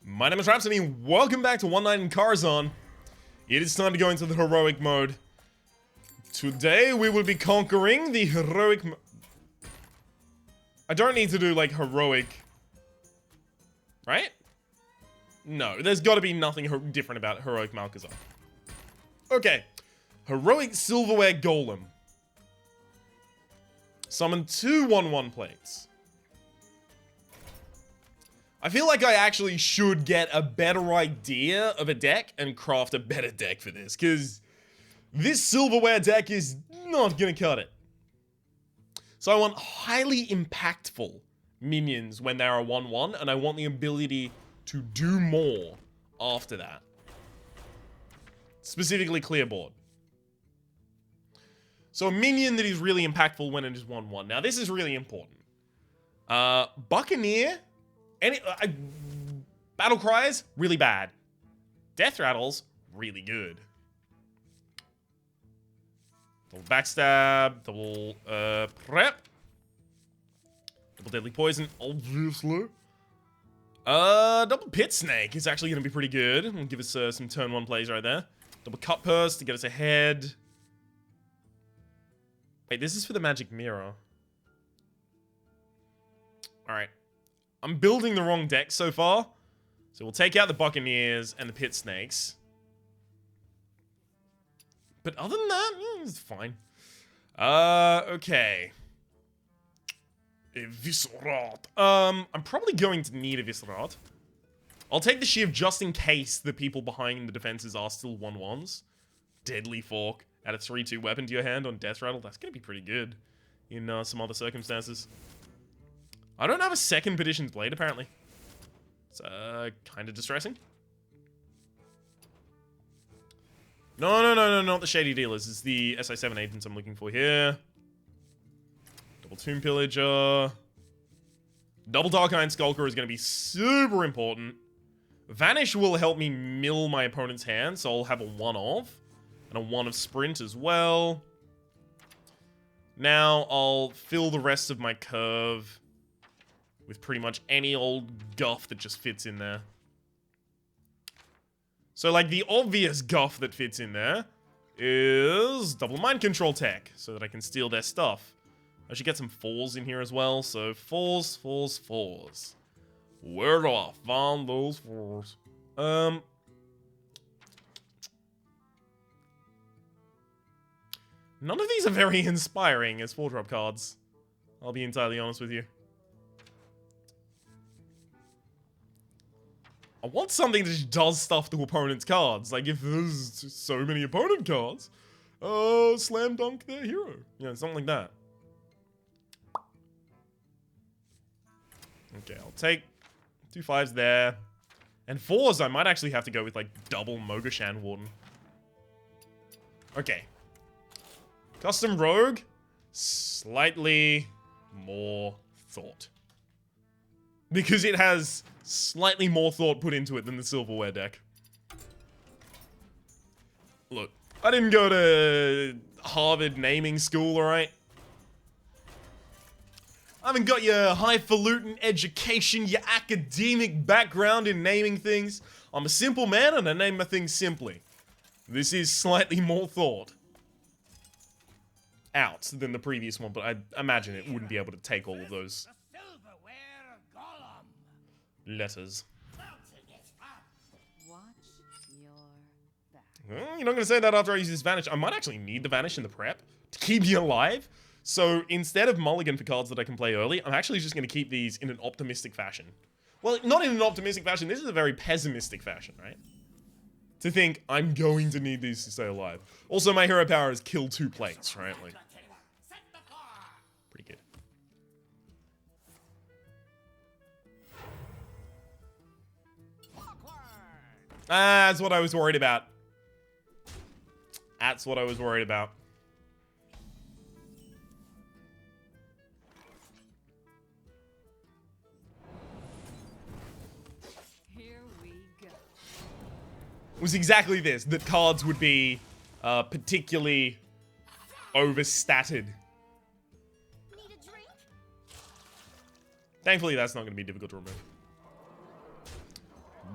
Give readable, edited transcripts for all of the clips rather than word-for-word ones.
My name is Rhapsody and welcome back to One Night in Karazhan. It is time to go into the heroic mode. Today we will be conquering the heroic I don't need to do like heroic, right? No, there's got to be nothing different about heroic Malkazar. Okay, heroic Silverware Golem. Summon 2 1/1 plates. I feel like I actually should get a better idea of a deck and craft a better deck for this, because this Silverware deck is not gonna cut it. So I want highly impactful minions when they are 1/1, and I want the ability to do more after that. Specifically clear board. So a minion that is really impactful when it is 1/1. Now this is really important. Buccaneer... Battle Cries, really bad. Death Rattles, really good. Double Backstab, double Prep. Double Deadly Poison, obviously. Double Pit Snake is actually going to be pretty good. It'll give us some turn 1 plays right there. Double Cut Purse to get us ahead. Wait, this is for the Magic Mirror. Alright. I'm building the wrong deck so far. So we'll take out the Buccaneers and the Pit Snakes. But other than that, it's fine. Okay. Eviscerat. I'm probably going to need Eviscerat. I'll take the Shiv just in case the people behind the defenses are still 1/1s. Deadly Fork. Add a 3/2 weapon to your hand on Death Rattle. That's going to be pretty good in some other circumstances. I don't have a second Petition's Blade, apparently. It's kind of distressing. No, not the Shady Dealers. It's the SI7 agents I'm looking for here. Double Tomb Pillager. Double Dark Iron Skulker is going to be super important. Vanish will help me mill my opponent's hand, so I'll have a 1 of. And a 1 of Sprint as well. Now I'll fill the rest of my curve with pretty much any old guff that just fits in there. So, like, the obvious guff that fits in there is double mind control tech, so that I can steal their stuff. I should get some 4s in here as well, so 4s, 4s, 4s. Where do I find those 4s? None of these are very inspiring as 4-drop cards. I'll be entirely honest with you. I want something that just does stuff to opponent's cards. Like, if there's so many opponent cards, slam dunk their hero. You know, something like that. Okay, I'll take 2 5s there. And 4s, I might actually have to go with, like, double Mogashan Warden. Okay. Custom Rogue, slightly more thought. Because it has slightly more thought put into it than the Silverware deck. Look, I didn't go to Harvard naming school, alright? I haven't got your highfalutin education, your academic background in naming things. I'm a simple man and I name my things simply. This is slightly more thought out than the previous one, but I imagine it wouldn't be able to take all of those letters. Watch your back. Well, you're not going to say that after I use this Vanish. I might actually need the Vanish in the prep to keep me alive. So instead of mulligan for cards that I can play early, I'm actually just going to keep these in an optimistic fashion. Well, not in an optimistic fashion. This is a very pessimistic fashion, right? To think, I'm going to need these to stay alive. Also, my hero power is kill 2 plates, right? Like, pretty good. That's what I was worried about. That's what I was worried about. Here we go. It was exactly this, that cards would be particularly overstatted. Need a drink? Thankfully, that's not going to be difficult to remove.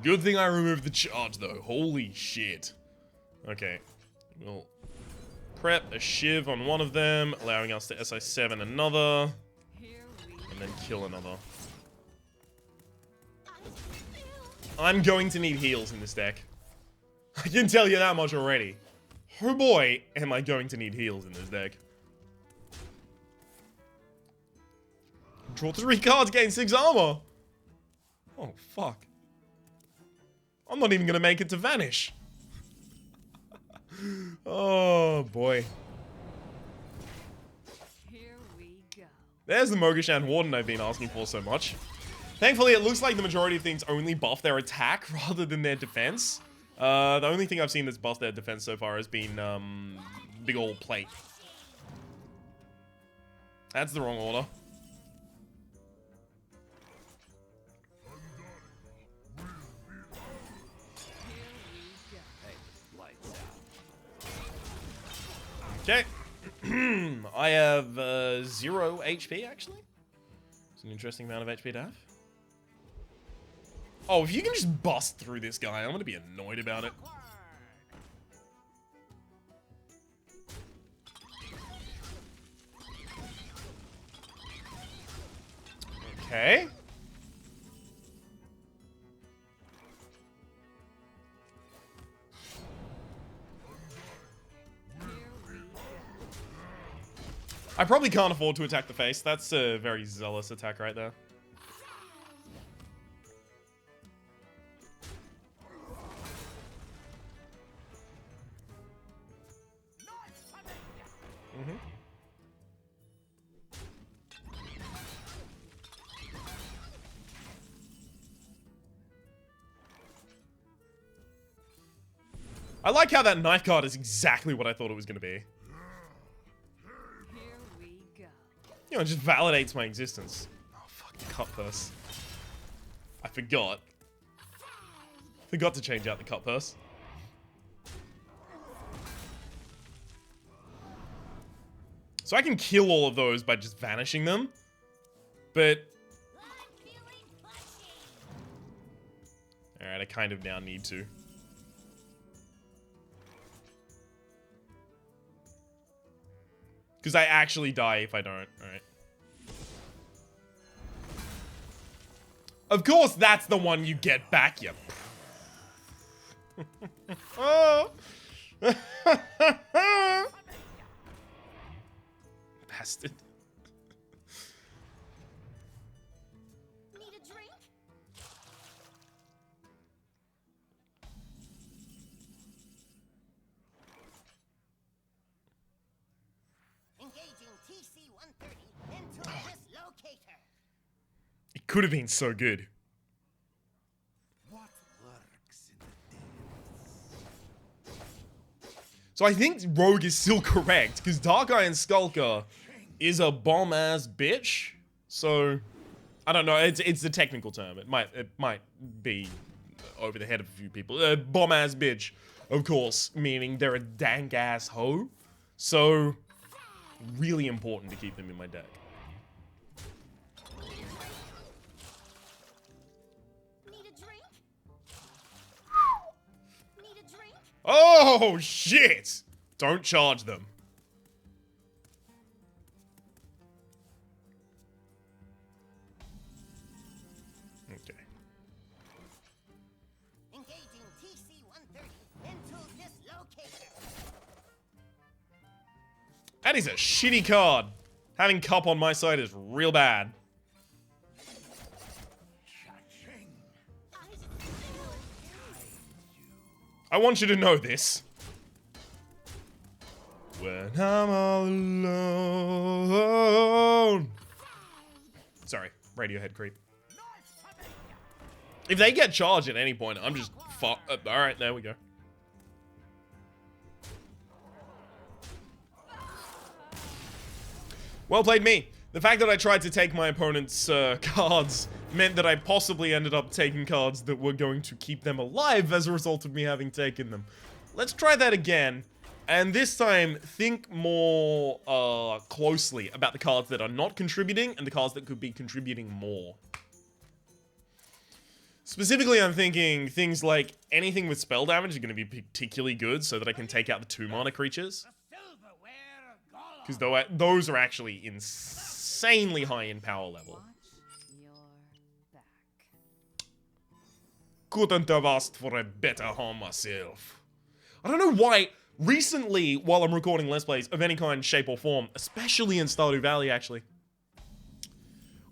Good thing I removed the charge, though. Holy shit. Okay. We'll prep a shiv on one of them, allowing us to SI7 another, and then kill another. I'm going to need heals in this deck. I can tell you that much already. Oh boy, am I going to need heals in this deck. Draw 3 cards, gain 6 armor. Oh, fuck. I'm not even gonna make it to Vanish. Oh, boy. Here we go. There's the Mogashan Warden I've been asking for so much. Thankfully, it looks like the majority of things only buff their attack rather than their defense. The only thing I've seen that's buffed their defense so far has been, big old plate. That's the wrong order. Okay. I have 0 HP, actually. It's an interesting amount of HP to have. Oh, if you can just bust through this guy, I'm gonna be annoyed about it. Okay. I probably can't afford to attack the face. That's a very zealous attack right there. I like how that knife card is exactly what I thought it was going to be. Here we go. You know, it just validates my existence. Oh, fuck, the cut purse. I forgot. Forgot to change out the cut purse. So I can kill all of those by just vanishing them. But... alright, I kind of now need to. Because I actually die if I don't. Alright. Of course, that's the one you get back, you... oh. Bastard. Need a drink? Engaging TC-130 into this locator. It could have been so good. What lurks in the depths? So I think Rogue is still correct, because Dark Iron Skulker is a bomb-ass bitch. So, I don't know, it's the technical term. It might be over the head of a few people. Bomb-ass bitch, of course, meaning they're a dank-ass hoe. So, really important to keep them in my deck. Need a drink? Need a drink? Oh, shit! Don't charge them. Okay. Engaging TC-130 into this locator. That is a shitty card. Having Cup on my side is real bad. Cha-ching. I want you to know this. When I'm all alone. Sorry, Radiohead creep. If they get charged at any point, I'm just alright, there we go. Well played me. The fact that I tried to take my opponent's cards meant that I possibly ended up taking cards that were going to keep them alive as a result of me having taken them. Let's try that again. And this time, think more closely about the cards that are not contributing and the cards that could be contributing more. Specifically, I'm thinking things like anything with spell damage are going to be particularly good so that I can take out the 2-mana creatures. Silverware Golem. Because those are actually insanely high in power level. Watch your back. Couldn't have asked for a better home myself. I don't know why, recently, while I'm recording Let's Plays of any kind, shape, or form, especially in Stardew Valley, actually,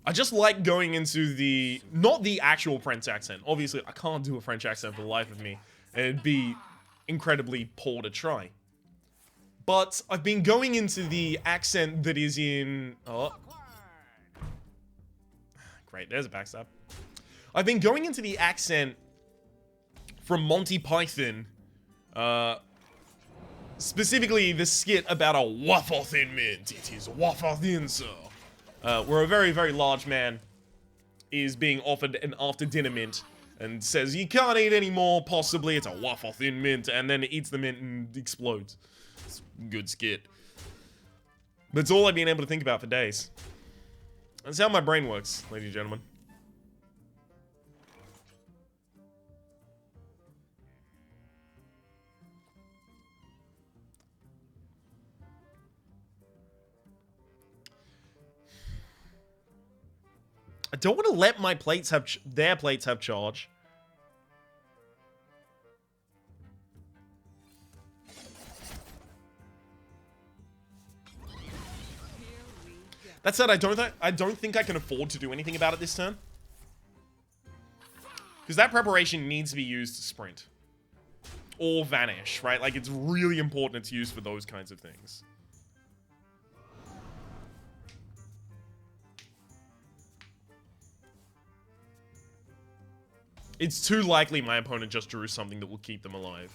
I just like going into the, not the actual French accent. Obviously, I can't do a French accent for the life of me. It'd be incredibly poor to try. But I've been going into the accent that is in, oh. Great, there's a backstab. I've been going into the accent from Monty Python, specifically the skit about a waffle thin mint. It is waffle thin, sir. Where a very, very large man is being offered an after-dinner mint and says, you can't eat any more, possibly, it's a waffle thin mint, and then it eats the mint and explodes. It's a good skit. But it's all I've been able to think about for days. That's how my brain works, ladies and gentlemen. I don't want to let my plates have their plates have charge. That said, I don't think I can afford to do anything about it this turn. Because that preparation needs to be used to sprint. Or vanish, right? Like, it's really important it's used for those kinds of things. It's too likely my opponent just drew something that will keep them alive.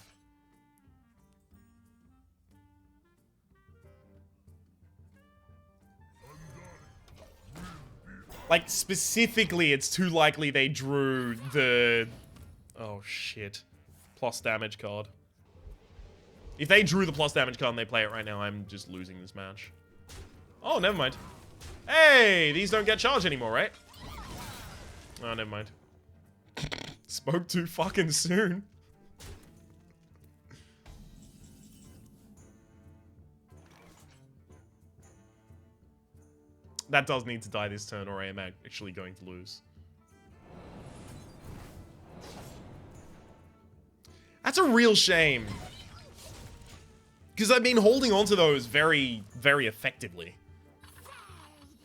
Like, specifically, it's too likely they drew the... Oh, shit. Plus damage card. If they drew the plus damage card and they play it right now, I'm just losing this match. Oh, never mind. Hey, these don't get charged anymore, right? Oh, never mind. Spoke too fucking soon. That does need to die this turn, or I am actually going to lose. That's a real shame. Because I've been holding on to those very, very effectively.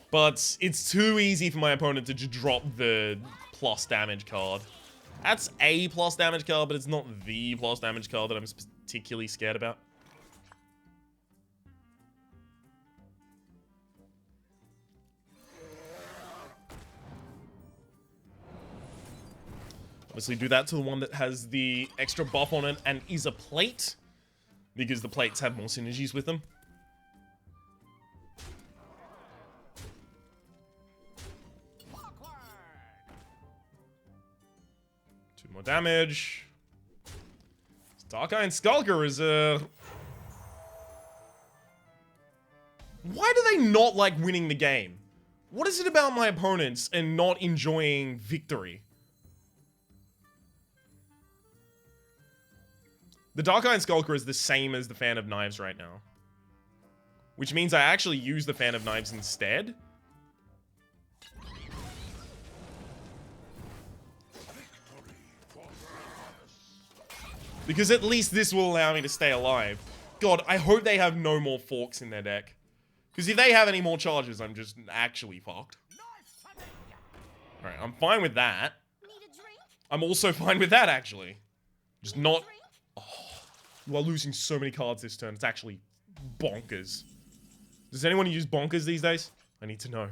But it's too easy for my opponent to just drop the plus damage card. That's a plus damage card, but it's not the plus damage card that I'm particularly scared about. Obviously do that to the one that has the extra buff on it and is a plate, because the plates have more synergies with them. More damage. Dark Iron Skulker is Why do they not like winning the game? What is it about my opponents and not enjoying victory? The Dark Iron Skulker is the same as the Fan of Knives right now. Which means I actually use the Fan of Knives instead. Because at least this will allow me to stay alive. God, I hope they have no more forks in their deck. Because if they have any more charges, I'm just actually fucked. Alright, I'm fine with that. Need a drink? I'm also fine with that, actually. Just not... Oh, you are losing so many cards this turn. It's actually bonkers. Does anyone use bonkers these days? I need to know.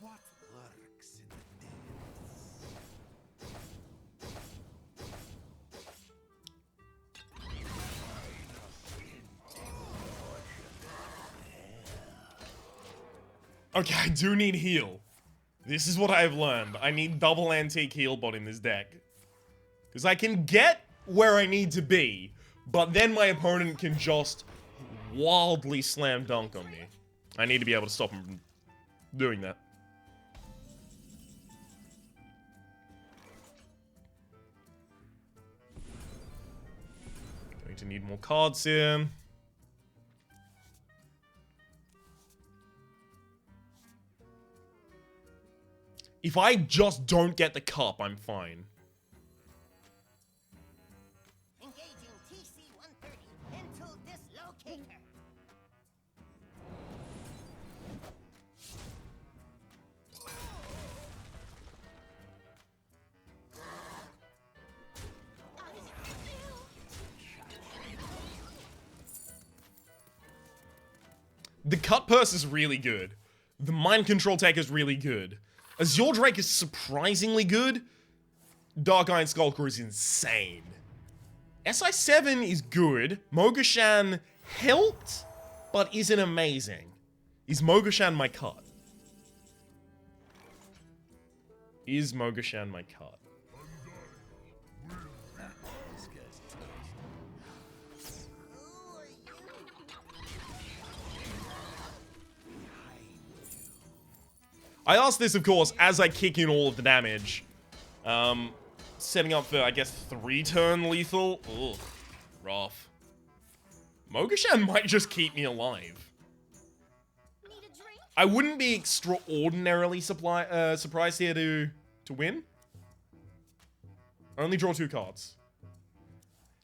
What lurks in the Okay, I do need heal. This is what I've learned. I need double antique heal bot in this deck. Because I can get where I need to be, but then my opponent can just wildly slam dunk on me. I need to be able to stop him from doing that. to need more cards here. If I just don't get the cup, I'm fine. Engaging TC-130 into this locator. The cut purse is really good. The mind control tech is really good. Azure Drake is surprisingly good. Dark Iron Skulker is insane. SI7 is good. Mogashan helped, but isn't amazing. Is Mogashan my cut? Is Mogashan my cut? This guy's toast. Who are you? I asked this, of course, as I kick in all of the damage. Setting up for, I guess, 3-turn lethal. Ugh, rough. Mogashan might just keep me alive. Need a drink? I wouldn't be extraordinarily surprised here to win. Only draw 2 cards.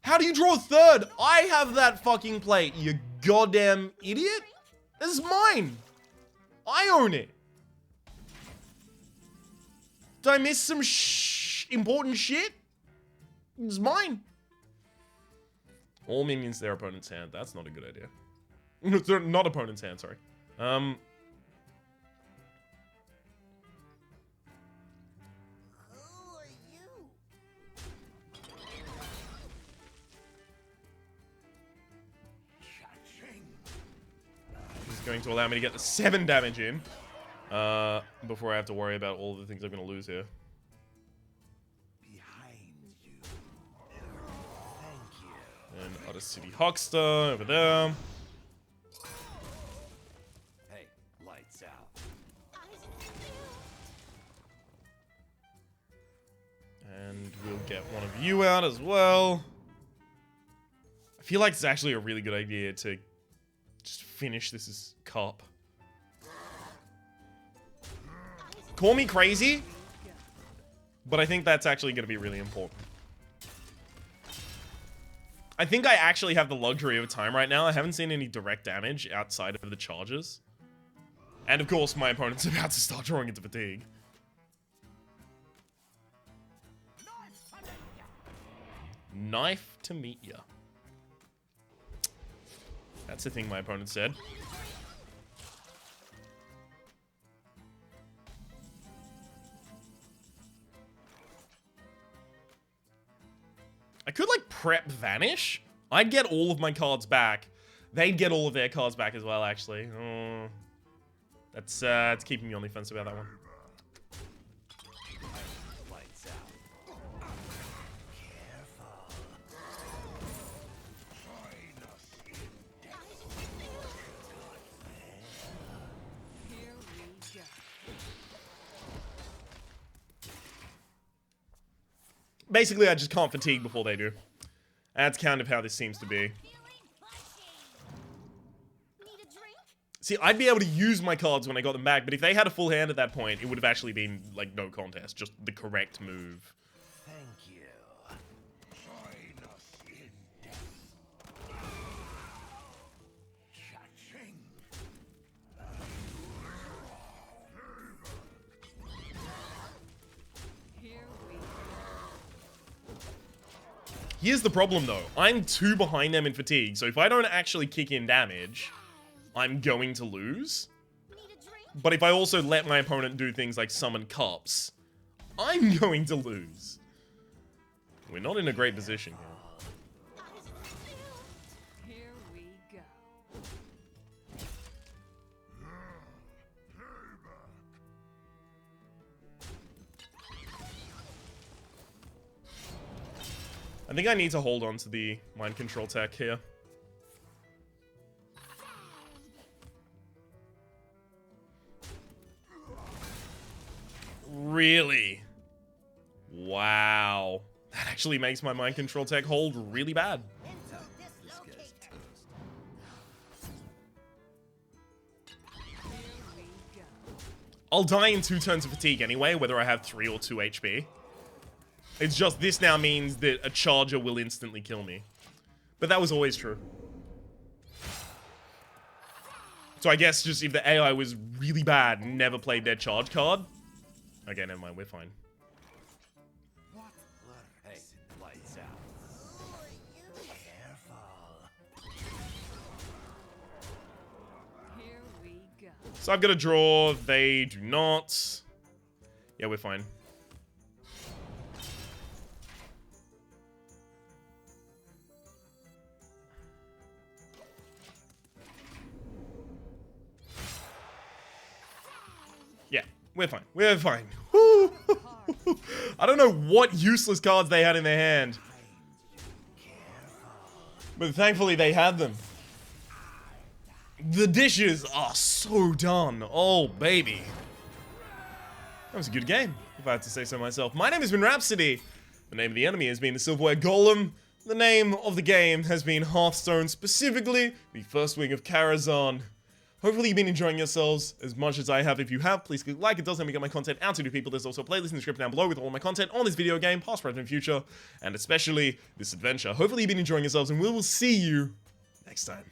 How do you draw a third? I have that fucking plate, you goddamn idiot. This is mine. I own it. Did I miss some important shit? It's mine. All minions their opponent's hand. That's not a good idea. They're not opponent's hand, sorry. Who are you? Cha-ching. This is going to allow me to get the 7 damage in. Before I have to worry about all the things I'm going to lose here. Behind you. Thank you. And Utter City Huckster over there. Hey, lights out. And we'll get one of you out as well. I feel like it's actually a really good idea to just finish this as cup. Call me crazy, but I think that's actually going to be really important. I think I actually have the luxury of time right now. I haven't seen any direct damage outside of the charges. And of course, my opponent's about to start drawing into fatigue. Knife to meet ya. That's the thing my opponent said. I could, like, prep Vanish. I'd get all of my cards back. They'd get all of their cards back as well, actually. Oh, that's keeping me on the fence about that one. Lights out. Careful. Here we go. Basically, I just can't fatigue before they do. That's kind of how this seems to be. Feeling pushy. Need a drink? See, I'd be able to use my cards when I got them back, but if they had a full hand at that point, it would have actually been, like, no contest. Just the correct move. Thank you. Join us in death. Cha-ching. Here we go. Here's the problem, though. I'm 2 behind them in fatigue, so if I don't actually kick in damage, I'm going to lose. Need a drink? But if I also let my opponent do things like summon cups, I'm going to lose. We're not in a great position here. Here we go. I think I need to hold on to the mind control tech here. Really? Wow. That actually makes my mind control tech hold really bad. Into this I'll die in 2 turns of fatigue anyway, whether I have 3 or 2 HP. It's just this now means that a charger will instantly kill me. But that was always true. So I guess just if the AI was really bad and never played their charge card. Okay, never mind, we're fine. Hey, lights out. Who are you? Careful. Here we go. So I've got a draw, they do not. Yeah, we're fine. Yeah, we're fine. We're fine. Woo! I don't know what useless cards they had in their hand. But thankfully they had them. The dishes are so done. Oh, baby. That was a good game, if I had to say so myself. My name has been Rhapsody. The name of the enemy has been the Silverware Golem. The name of the game has been Hearthstone, specifically the first wing of Karazhan. Hopefully you've been enjoying yourselves as much as I have. If you have, please click like. It does help me get my content out to new people. There's also a playlist in the description down below with all my content on this video game, past, present, and future, and especially this adventure. Hopefully you've been enjoying yourselves, and we will see you next time.